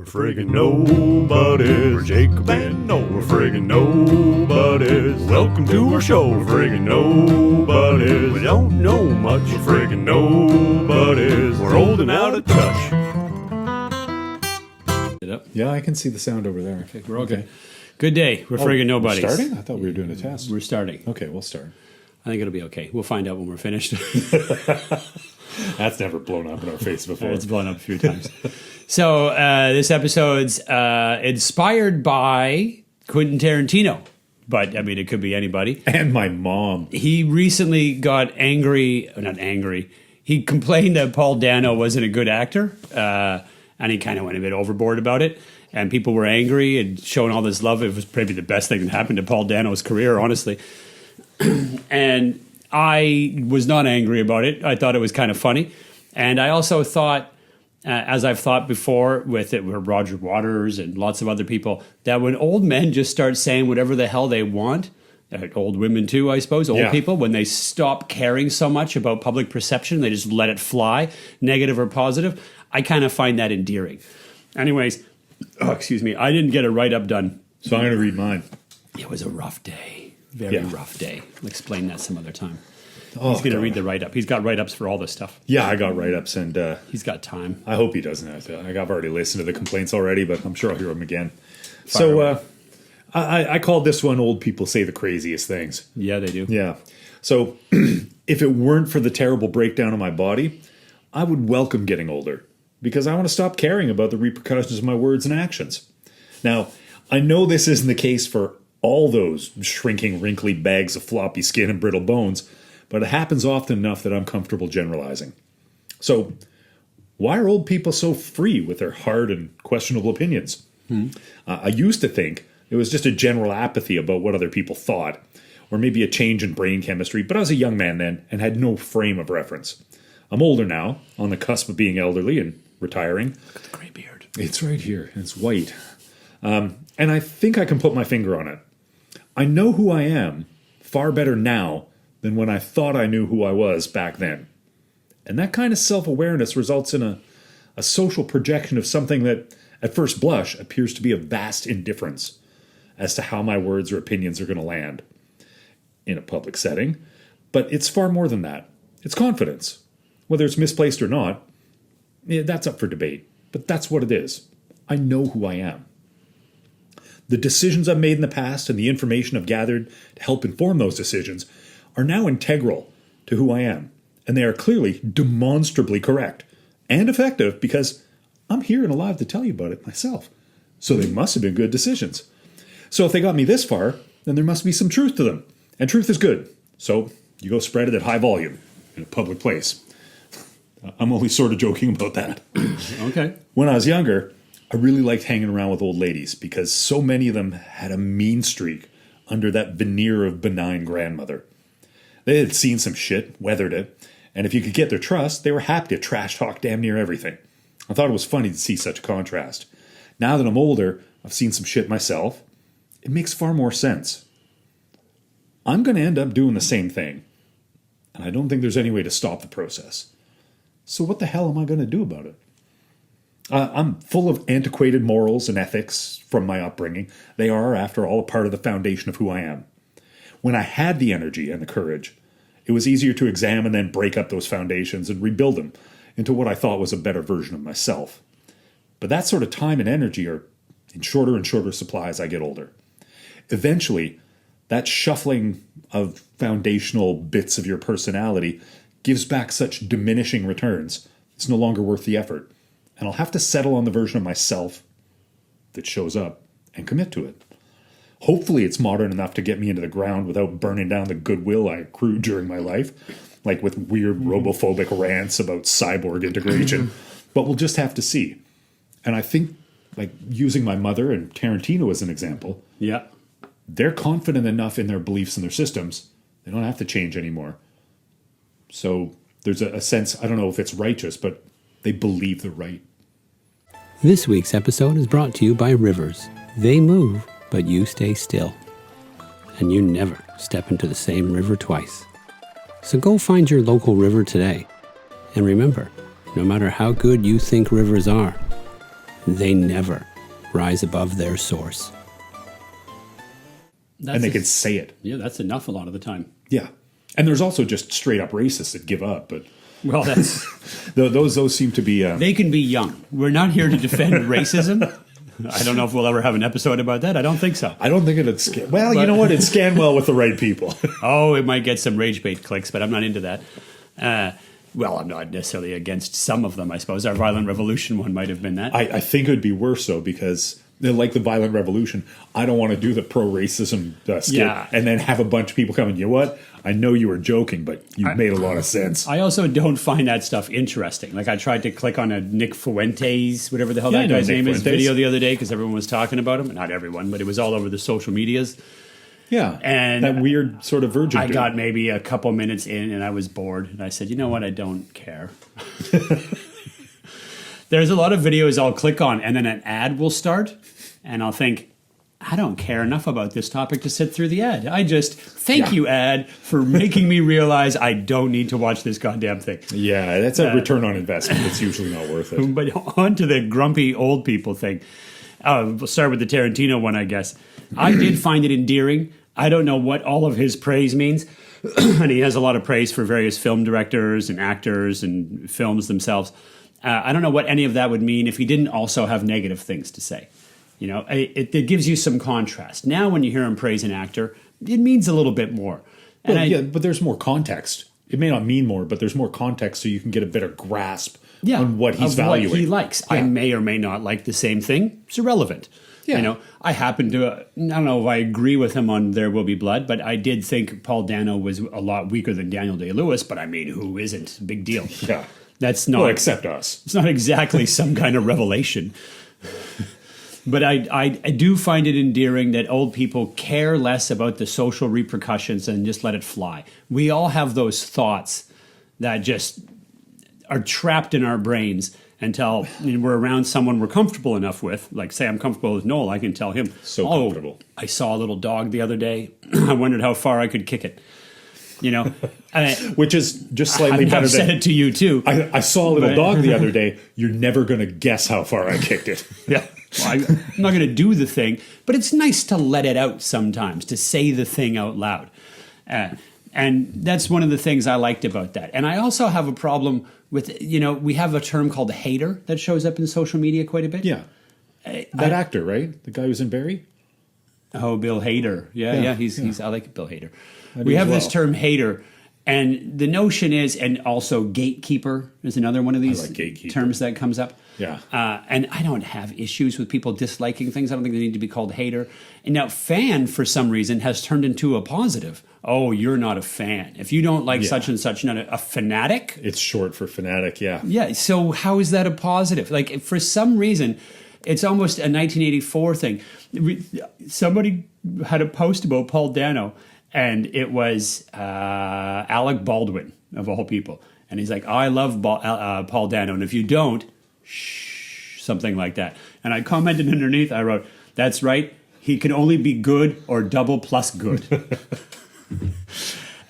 We're friggin' nobodies. We're Jacob and Noel. We're friggin' nobodies. Welcome to our show. We're friggin' nobodies. We don't know much. We're friggin' nobodies. We're old and out of touch. Yeah, I can see the sound over there. Okay, we're okay. Good day. We're friggin' nobodies. We're starting? I thought we were doing a test. We're starting. Okay, we'll start. I think it'll be okay. We'll find out when we're finished. That's never blown up in our face before. It's blown up a few times. So this episode's inspired by Quentin Tarantino. But, I mean, it could be anybody. And my mom. He recently got not angry. He complained that Paul Dano wasn't a good actor. And he kind of went a bit overboard about it. And people were angry and showing all this love. It was probably the best thing that happened to Paul Dano's career, honestly. And I was not angry about it. I thought it was kind of funny. And I also thought, as I've thought before with Roger Waters and lots of other people, that when old men just start saying whatever the hell they want, old women too, I suppose, people, when they stop caring so much about public perception, they just let it fly, negative or positive, I kind of find that endearing. Anyways, excuse me, I didn't get a write-up done. So I'm going to read mine. It was a rough day. Very rough day. I'll explain that some other time. Oh, He's going to read the write-up. He's got write-ups for all this stuff. Yeah, I got write-ups, and he's got time. I hope he doesn't have to. I've already listened to the complaints already, but I'm sure I'll hear them again. So I called this one Old People Say the Craziest Things. Yeah, they do. Yeah. So if it weren't for the terrible breakdown of my body, I would welcome getting older because I want to stop caring about the repercussions of my words and actions. Now, I know this isn't the case for all those shrinking, wrinkly bags of floppy skin and brittle bones, but it happens often enough that I'm comfortable generalizing. So, why are old people so free with their hard and questionable opinions? I used to think it was just a general apathy about what other people thought, or maybe a change in brain chemistry, but I was a young man then and had no frame of reference. I'm older now, on the cusp of being elderly and retiring. Look at the gray beard. It's right here. It's white. And I think I can put my finger on it. I know who I am far better now than when I thought I knew who I was back then. And that kind of self-awareness results in a social projection of something that, at first blush, appears to be of vast indifference as to how my words or opinions are going to land in a public setting. But it's far more than that. It's confidence. Whether it's misplaced or not, that's up for debate. But that's what it is. I know who I am. The decisions I've made in the past and the information I've gathered to help inform those decisions are now integral to who I am. And they are clearly demonstrably correct and effective because I'm here and alive to tell you about it myself. So they must have been good decisions. So if they got me this far, then there must be some truth to them. And truth is good. So you go spread it at high volume in a public place. I'm only sort of joking about that. Okay. When I was younger, I really liked hanging around with old ladies because so many of them had a mean streak under that veneer of benign grandmother. They had seen some shit, weathered it, and if you could get their trust, they were happy to trash talk damn near everything. I thought it was funny to see such a contrast. Now that I'm older, I've seen some shit myself. It makes far more sense. I'm going to end up doing the same thing, and I don't think there's any way to stop the process. So what the hell am I going to do about it? I'm full of antiquated morals and ethics from my upbringing. They are, after all, a part of the foundation of who I am. When I had the energy and the courage, it was easier to examine and then break up those foundations and rebuild them into what I thought was a better version of myself. But that sort of time and energy are in shorter and shorter supply as I get older. Eventually, that shuffling of foundational bits of your personality gives back such diminishing returns, it's no longer worth the effort. And I'll have to settle on the version of myself that shows up and commit to it. Hopefully it's modern enough to get me into the ground without burning down the goodwill I accrued during my life, like with weird robophobic rants about cyborg integration. But we'll just have to see. And I think, like using my mother and Tarantino as an example, they're confident enough in their beliefs and their systems, they don't have to change anymore. So there's a sense, I don't know if it's righteous, but they believe the right. This week's episode is brought to you by Rivers. They move, but you stay still. And you never step into the same river twice. So go find your local river today. And remember, no matter how good you think rivers are, they never rise above their source. And they can say it. Yeah, that's enough a lot of the time. Yeah. And there's also just straight up racists that give up, but Well, that's those seem to be they can be young. We're not here to defend racism. I don't know if we'll ever have an episode about that. I don't think so. I don't think it'd scan. Well, you know what? It'd scan well with the right people. Oh, it might get some rage bait clicks, but I'm not into that. Well, I'm not necessarily against some of them, I suppose. Our Violent Revolution one might have been that. I think it would be worse, though, because like the Violent Revolution, I don't want to do the pro-racism skit and then have a bunch of people coming, you know what? I know you were joking, but you made a lot of sense. I also don't find that stuff interesting. Like I tried to click on a Nick Fuentes, whatever the hell Yeah, I that know guy's Nick name is, Fuentes. video the other day because everyone was talking about him. Not everyone, but it was all over the social medias. Yeah, And that weird sort of virgin I dude. got maybe a couple minutes in and I was bored. And I said, you know what? I don't care. There's a lot of videos I'll click on and then an ad will start. And I'll think, I don't care enough about this topic to sit through the ad. I just thank you, ad, for making me realize I don't need to watch this goddamn thing. Yeah, that's a return on investment. It's usually not worth it. But on to the grumpy old people thing. We'll start with the Tarantino one, I guess. I did find it endearing. I don't know what all of his praise means. And he has a lot of praise for various film directors and actors and films themselves. I don't know what any of that would mean if he didn't also have negative things to say. You know, it gives you some contrast. Now when you hear him praise an actor, it means a little bit more. And Well, but there's more context. It may not mean more, but there's more context so you can get a better grasp on what he's valuing. What he likes. Yeah. I may or may not like the same thing. It's irrelevant. Yeah. You know, I happen to, I don't know if I agree with him on There Will Be Blood, but I did think Paul Dano was a lot weaker than Daniel Day-Lewis, but I mean, who isn't? Big deal. Yeah. That's not, Well, except us. it's not exactly some kind of revelation. But I do find it endearing that old people care less about the social repercussions and just let it fly. We all have those thoughts that just are trapped in our brains until we're around someone we're comfortable enough with. Like, say I'm comfortable with Noel, I can tell him, So comfortable. I saw a little dog the other day. I wondered how far I could kick it. You know, Which is just slightly better I've said than... it to you too. I saw a little But- dog the other day. You're never going to guess how far I kicked it. Yeah. Well, I'm not going to do the thing, but it's nice to let it out sometimes, to say the thing out loud. And that's one of the things I liked about that. And I also have a problem with, we have a term called hater that shows up in social media quite a bit. Yeah. That actor, right? The guy who's in Barry? Oh, Bill Hader. Yeah. He's I like Bill Hader. I do We have as this well. term hater. And the notion is, and also gatekeeper is another one of these like gatekeeper. terms that comes up. Yeah. And I don't have issues with people disliking things. I don't think they need to be called hater. And now fan, for some reason, has turned into a positive. Oh, you're not a fan. If you don't like such and such, you're not a fanatic. It's short for fanatic, yeah. Yeah, so how is that a positive? Like, for some reason, it's almost a 1984 thing. Somebody had a post about Paul Dano, and it was Alec Baldwin, of all people. And he's like, I love Paul Dano, and if you don't, shh, something like that. And I commented underneath, I wrote, that's right, he can only be good or double plus good.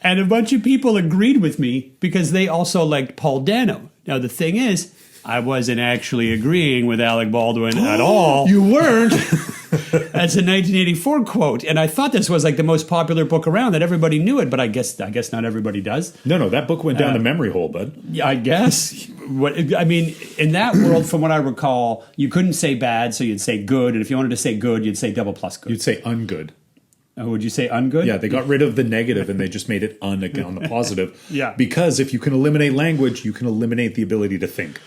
And a bunch of people agreed with me because they also liked Paul Dano. Now, the thing is, I wasn't actually agreeing with Alec Baldwin at all. You weren't? That's a 1984 quote. And I thought this was like the most popular book around, that everybody knew it, but I guess not everybody does. No, that book went down the memory hole, bud. Yeah, I guess. I mean, in that world, from what I recall, you couldn't say bad, so you'd say good. And if you wanted to say good, you'd say double plus good. You'd say ungood. Would you say ungood? Yeah, they got rid of the negative and they just made it on the positive. Yeah. Because if you can eliminate language, you can eliminate the ability to think.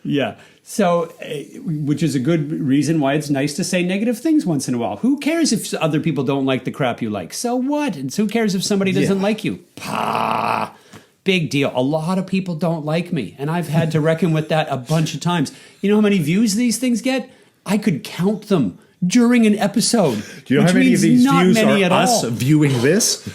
Yeah. So, which is a good reason why it's nice to say negative things once in a while. Who cares if other people don't like the crap you like? So what? And who cares if somebody doesn't like you? Pah! Big deal. A lot of people don't like me, and I've had to reckon with that a bunch of times. You know how many views these things get? I could count them during an episode. Do you know which how many of means these not views many are at us all. viewing this?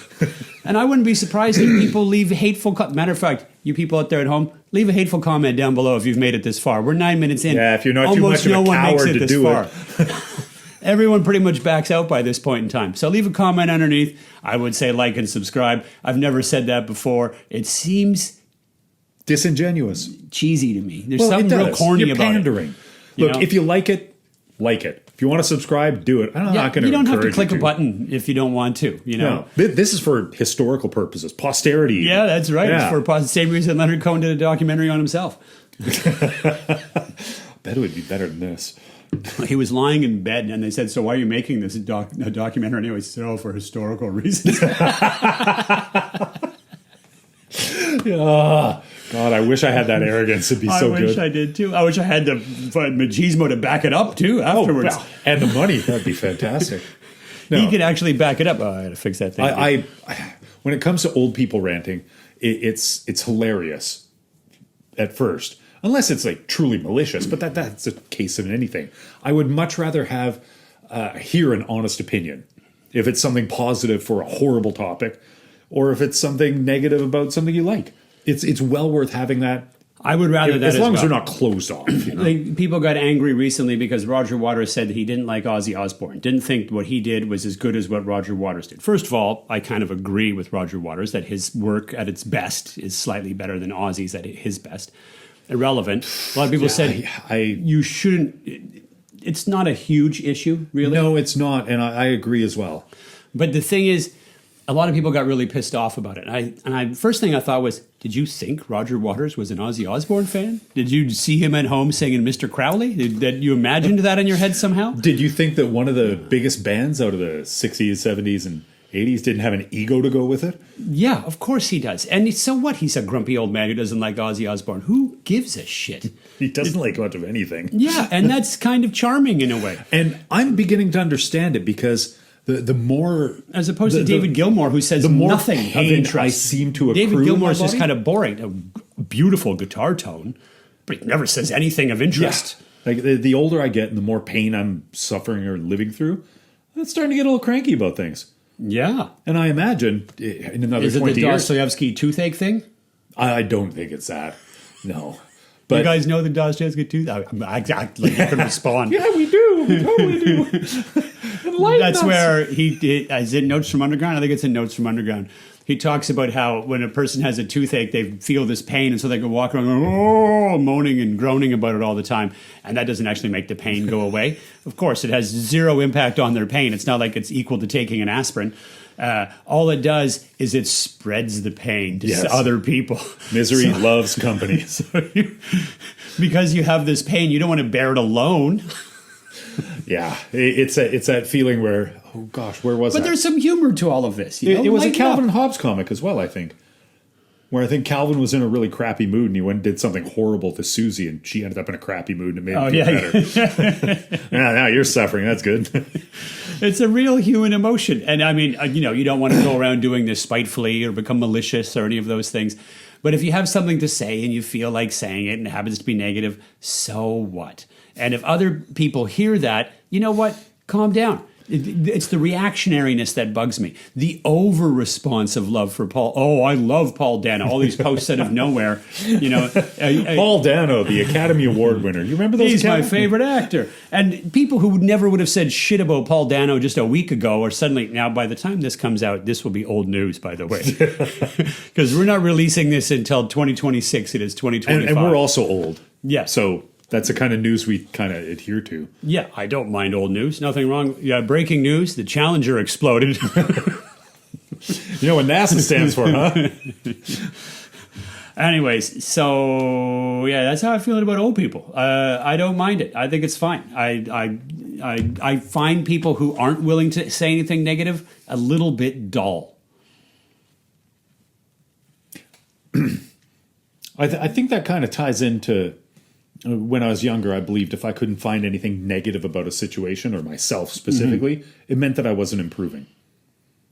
And I wouldn't be surprised if people leave hateful... Matter of fact, you people out there at home, leave a hateful comment down below if you've made it this far. We're 9 minutes in. Yeah, if you're not too Almost much of a no one makes coward it to this do far. it. Everyone pretty much backs out by this point in time. So leave a comment underneath. I would say like and subscribe. I've never said that before. It seems Disingenuous. cheesy to me. There's Well, something it real does. corny You're about pandering. You Look, know? if you like it, like it. If you want to subscribe, do it. I'm not going to. You don't have to encourage click you a button if you don't want to. You know. No, this is for historical purposes, posterity. Yeah, that's right. Yeah. It's for the same reason Leonard Cohen did a documentary on himself. Bet it would be better than this. He was lying in bed, and they said, "So why are you making this a documentary?" Anyway, he said, "Oh, for historical reasons." God, I wish I had that arrogance. It'd be so good. I wish I did too. I wish I had the machismo to back it up too afterwards. Well, and the money. That'd be fantastic. No. He could actually back it up. Oh, I got to fix that thing. I when it comes to old people ranting, it's hilarious at first, unless it's like truly malicious. But that's a case of anything. I would much rather have hear an honest opinion if it's something positive for a horrible topic, or if it's something negative about something you like. It's well worth having that. I would rather that as long as well. they're not closed off. You know? Like, people got angry recently because Roger Waters said that he didn't like Ozzy Osbourne, didn't think what he did was as good as what Roger Waters did. First of all, I kind of agree with Roger Waters that his work at its best is slightly better than Ozzy's at his best. Irrelevant. A lot of people said you shouldn't. It's not a huge issue, really. No, it's not, and I agree as well. But the thing is, a lot of people got really pissed off about it. First thing I thought was, did you think Roger Waters was an Ozzy Osbourne fan? Did you see him at home singing Mr. Crowley? Did you imagined that in your head somehow? Did you think that one of the biggest bands out of the 60s, 70s, and 80s didn't have an ego to go with it? Yeah, of course he does. And so what? He's a grumpy old man who doesn't like Ozzy Osbourne. Who gives a shit? He doesn't like much of anything. Yeah, and that's kind of charming in a way. And I'm beginning to understand it because the more... As opposed to David Gilmour, who says the more nothing of pain interest. I seem to accrue David in my Gilmour's just body. kind of boring. A beautiful guitar tone, but he never says anything of interest. Yeah. Like the older I get and the more pain I'm suffering or living through, I'm starting to get a little cranky about things. Yeah. And I imagine in another Is it 20 the years... Dostoevsky toothache thing? I don't think it's that. No. But You guys know the Dostoevsky toothache? Exactly. You can respond. yeah, we do. We totally do. Enlighten That's us. where he did. Is it Notes from Underground? I think it's in Notes from Underground. He talks about how when a person has a toothache, they feel this pain, and so they can walk around going, oh, moaning and groaning about it all the time. And that doesn't actually make the pain go away. Of course, it has zero impact on their pain. It's not like it's equal to taking an aspirin. All it does is it spreads the pain to Yes. other people. Misery loves company. Because you have this pain, you don't want to bear it alone. Yeah, it's that feeling where, oh gosh, where was But that? there's some humor to all of this. You know? It was a Lighten Calvin up. and Hobbes comic as well, I think. Where I think Calvin was in a really crappy mood and he went and did something horrible to Susie and she ended up in a crappy mood and it made him feel better. Now you're suffering. That's good. It's a real human emotion. And I mean, you don't want to go around doing this spitefully or become malicious or any of those things. But if you have something to say and you feel like saying it and it happens to be negative, so what? And if other people hear that, you know what? Calm down. It's the reactionariness that bugs me. The over response of love for Paul. Oh, I love Paul Dano. All these posts out of nowhere. Paul Dano, the Academy Award winner. You remember those? He's my favorite actor. And people who never would have said shit about Paul Dano just a week ago are suddenly, now by the time this comes out, this will be old news, by the way. Because we're not releasing this until 2026. It is 2025. And we're also old. Yeah. So that's the kind of news we kind of adhere to. Yeah, I don't mind old news. Nothing wrong. Yeah, breaking news. The Challenger exploded. You know what NASA stands for, huh? Anyways, so yeah, that's how I'm feeling about old people. I don't mind it. I think it's fine. I find people who aren't willing to say anything negative a little bit dull. I think that kind of ties into when I was younger. I believed if I couldn't find anything negative about a situation or myself specifically, it meant that I wasn't improving.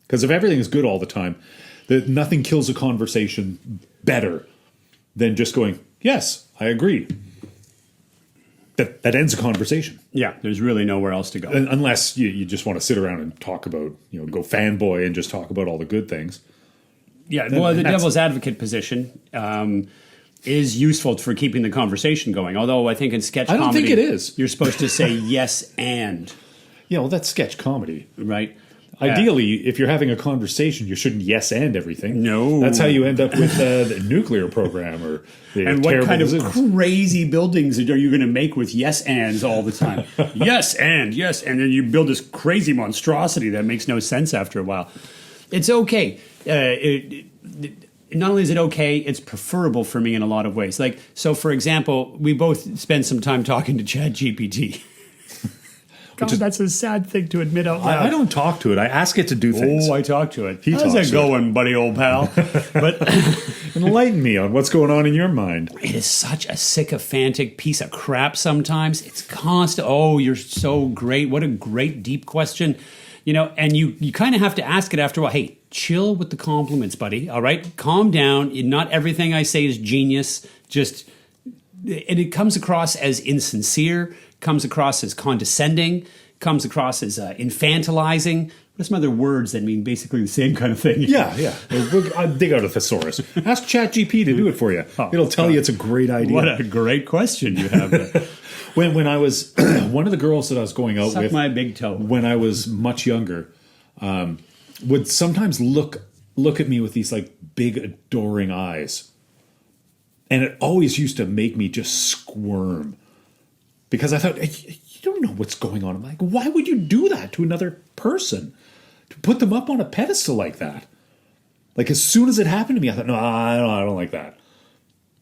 Because if everything is good all the time, that nothing kills a conversation better than just going, yes, I agree. That ends a conversation. Yeah, there's really nowhere else to go. Unless you just want to sit around and talk about, go fanboy and just talk about all the good things. Yeah, well, the devil's advocate position is useful for keeping the conversation going. Although I think in sketch comedy... I don't think it is. You're supposed to say yes and. Yeah, well, that's sketch comedy. Right? Ideally, if you're having a conversation, you shouldn't yes and everything. No. That's how you end up with the nuclear program or the And what terrible kind of decisions. crazy buildings are you going to make with yes ands all the time? yes, and then you build this crazy monstrosity that makes no sense after a while. It's okay. Not only is it okay, it's preferable for me in a lot of ways. Like, so for example, we both spend some time talking to ChatGPT. God, that's a sad thing to admit out loud. I don't talk to it. I ask it to do things. Oh, I talk to it. He How's talks that to going, buddy, old pal? But Enlighten me on what's going on in your mind. it is such a sycophantic piece of crap sometimes. It's constant. Oh, you're so great. What a great, deep question. And you kind of have to ask it after a while. Hey, chill with the compliments, buddy. All right? Calm down. Not everything I say is genius. And it comes across as insincere, comes across as condescending, comes across as infantilizing. What's some other words that mean basically the same kind of thing? Yeah. I'll dig out a thesaurus. Ask ChatGPT to do it for you. It'll tell you it's a great idea. What a great question you have there. When I was one of the girls that I was going out Suck with my big toe. when I was much younger, would sometimes look at me with these like big adoring eyes, and it always used to make me just squirm because I thought, you don't know what's going on. I'm like, why would you do that to another person? To put them up on a pedestal like that? Like as soon as it happened to me, I thought, no, I don't like that.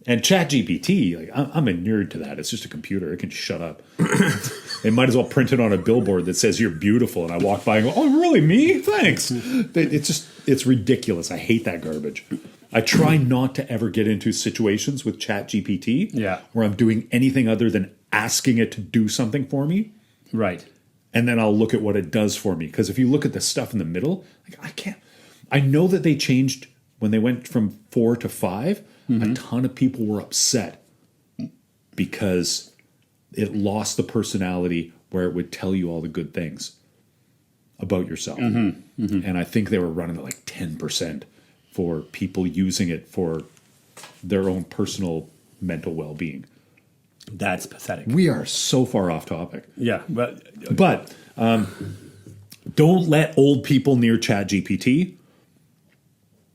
And ChatGPT, like I'm a nerd to that. It's just a computer. It can shut up. It might as well print it on a billboard that says you're beautiful. And I walk by and go, oh, really? Me? Thanks. It's ridiculous. I hate that garbage. I try not to ever get into situations with ChatGPT where I'm doing anything other than asking it to do something for me. Right. And then I'll look at what it does for me. Because if you look at the stuff in the middle, like I can't. I know that they changed when they went from 4 to 5. A ton of people were upset because it lost the personality where it would tell you all the good things about yourself. And I think they were running at like 10% for people using it for their own personal mental well-being. That's pathetic. We are so far off topic. Yeah. But don't let old people near ChatGPT.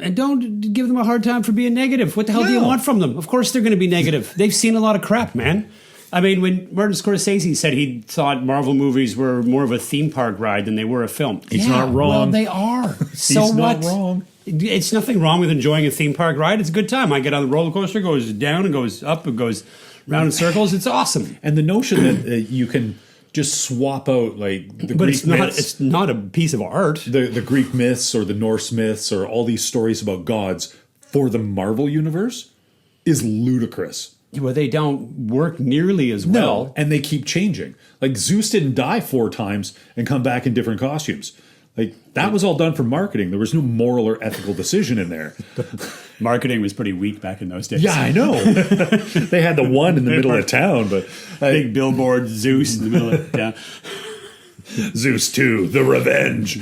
And don't give them a hard time for being negative. What the hell do you want from them? Of course they're going to be negative. They've seen a lot of crap, man. I mean, when Martin Scorsese said he thought Marvel movies were more of a theme park ride than they were a film. He's not wrong. Well, they are. So He's what? not wrong. It's nothing wrong with enjoying a theme park ride. It's a good time. I get on the roller coaster, it goes down and goes up, it goes round in circles. It's awesome. And the notion that you can just swap out like the Greek myths. It's not a piece of art. The Greek myths or the Norse myths or all these stories about gods for the Marvel universe is ludicrous. Well, they don't work nearly as well. No, and they keep changing. Like Zeus didn't die 4 times and come back in different costumes. Like that was all done for marketing. There was no moral or ethical decision in there. Marketing was pretty weak back in those days. Yeah, I know. They had the one in the middle of town, but big billboard, Zeus in the middle of town. Zeus 2, The Revenge.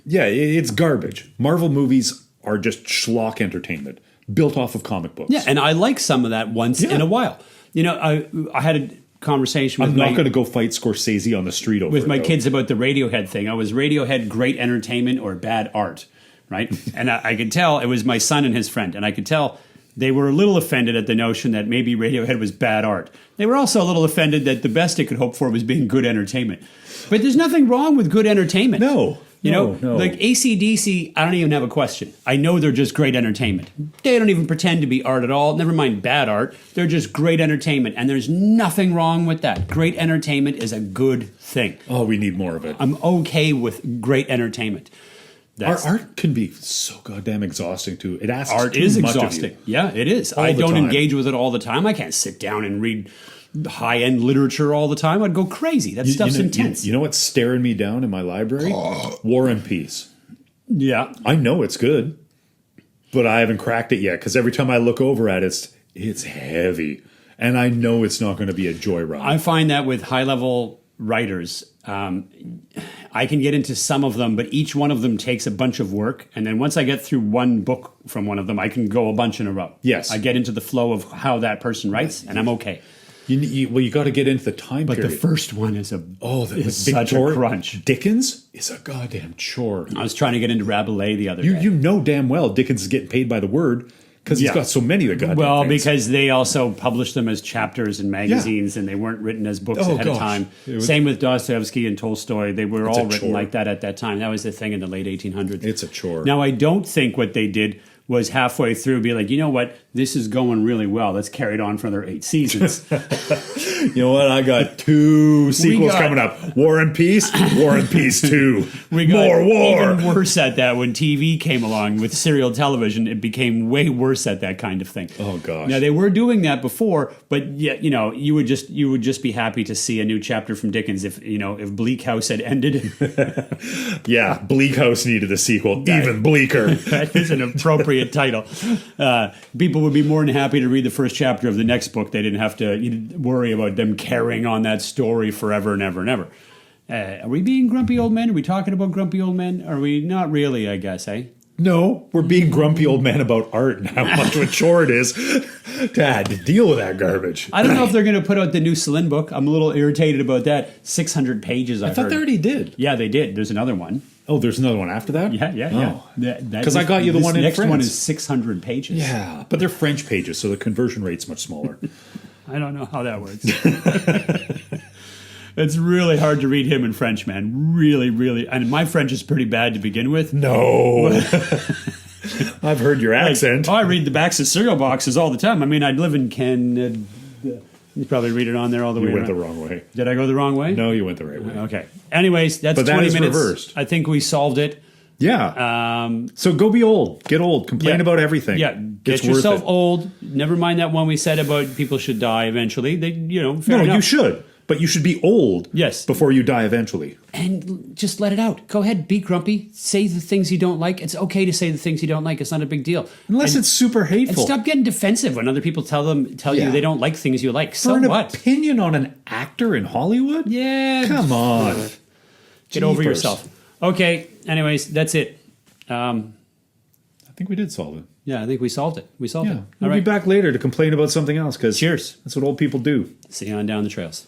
It's garbage. Marvel movies are just schlock entertainment built off of comic books. Yeah, and I like some of that once in a while. I had a conversation with I'm not going to go fight Scorsese on the street over with it, my though. kids about the Radiohead thing. Was Radiohead great entertainment or bad art? Right? And I could tell it was my son and his friend, and I could tell they were a little offended at the notion that maybe Radiohead was bad art. They were also a little offended that the best it could hope for was being good entertainment. But there's nothing wrong with good entertainment. No. Like AC/DC, I don't even have a question. I know they're just great entertainment. They don't even pretend to be art at all. Never mind bad art. They're just great entertainment. And there's nothing wrong with that. Great entertainment is a good thing. Oh, we need more of it. I'm okay with great entertainment. Our art can be so goddamn exhausting too. It asks Art too is much exhausting. of you. Yeah, it is. All I the don't time. engage with it all the time. I can't sit down and read high-end literature all the time. I'd go crazy. That stuff's intense. You know what's staring me down in my library? War and Peace. Yeah. I know it's good, but I haven't cracked it yet because every time I look over at it, it's heavy. And I know it's not going to be a joyride. I find that with high-level writers, I can get into some of them, but each one of them takes a bunch of work. And then once I get through one book from one of them, I can go a bunch in a row. Yes. I get into the flow of how that person writes, and I'm okay. You got to get into the time But period. the first one is such a Victoria- crunch. Dickens is a goddamn chore. I was trying to get into Rabelais the other day. You know damn well Dickens is getting paid by the word because he's Yeah. got so many of the goddamn Well, things. because they also published them as chapters in magazines, and they weren't written as books Oh, ahead of gosh. time. It was- Same with Dostoevsky and Tolstoy; they were all a written chore. like that at that time. That was the thing in the late 1800s. It's a chore. Now, I don't think what they did was halfway through be like, you know what, this is going really well. Let's carry it on for another 8 seasons. You know what? I got 2 sequels got- coming up. War and Peace, War and Peace 2. We got More war. even worse at that when TV came along with serial television. It became way worse at that kind of thing. Oh, gosh. Now they were doing that before, but yet you would just be happy to see a new chapter from Dickens if Bleak House had ended. Yeah, Bleak House needed a sequel. Even bleaker. That is an appropriate title. People would be more than happy to read the first chapter of the next book. They didn't have to worry about them carrying on that story forever and ever and ever. Are we being grumpy old men? Are we talking about grumpy old men? Are we not really, I guess, eh? No, we're being grumpy old men about art and how much of a chore it is. Dad, deal with that garbage. I don't know if they're going to put out the new Celine book. I'm a little irritated about that. 600 pages, I thought heard. they already did. Yeah, they did. There's another one. Oh, because there's another one after that? Yeah. Because I got you the one in next France. one is 600 pages. Yeah, but they're French pages, so the conversion rate's much smaller. I don't know how that works. It's really hard to read him in French, man. Really, really. And my French is pretty bad to begin with. No. I've heard your accent. I read the backs of cereal boxes all the time. I mean, I live in Canada. You probably read it on there all the way You went around. the wrong way. Did I go the wrong way? No, you went the right way. Okay. Anyways, that's But that 20 is minutes. reversed. I think we solved it. Yeah. So go be old. Get old. Complain Yeah. about everything. Yeah, get It's worth yourself it. old. Never mind that one we said about people should die eventually. Fair No, enough. you should. But you should be old Yes. before you die eventually. And just let it out. Go ahead, be grumpy. Say the things you don't like. It's okay to say the things you don't like. It's not a big deal. Unless it's super And hateful. stop getting defensive when other people tell Yeah. you they don't like things you like. So For an what? opinion on an actor in Hollywood? Yeah. Come on. Get over Jeepers. yourself. Okay. Anyways, that's it. I think we did solve it. Yeah, I think we solved it. We solved Yeah. it. We'll All be right. back later to complain about something else because Cheers. that's what old people do. See you on down the trails.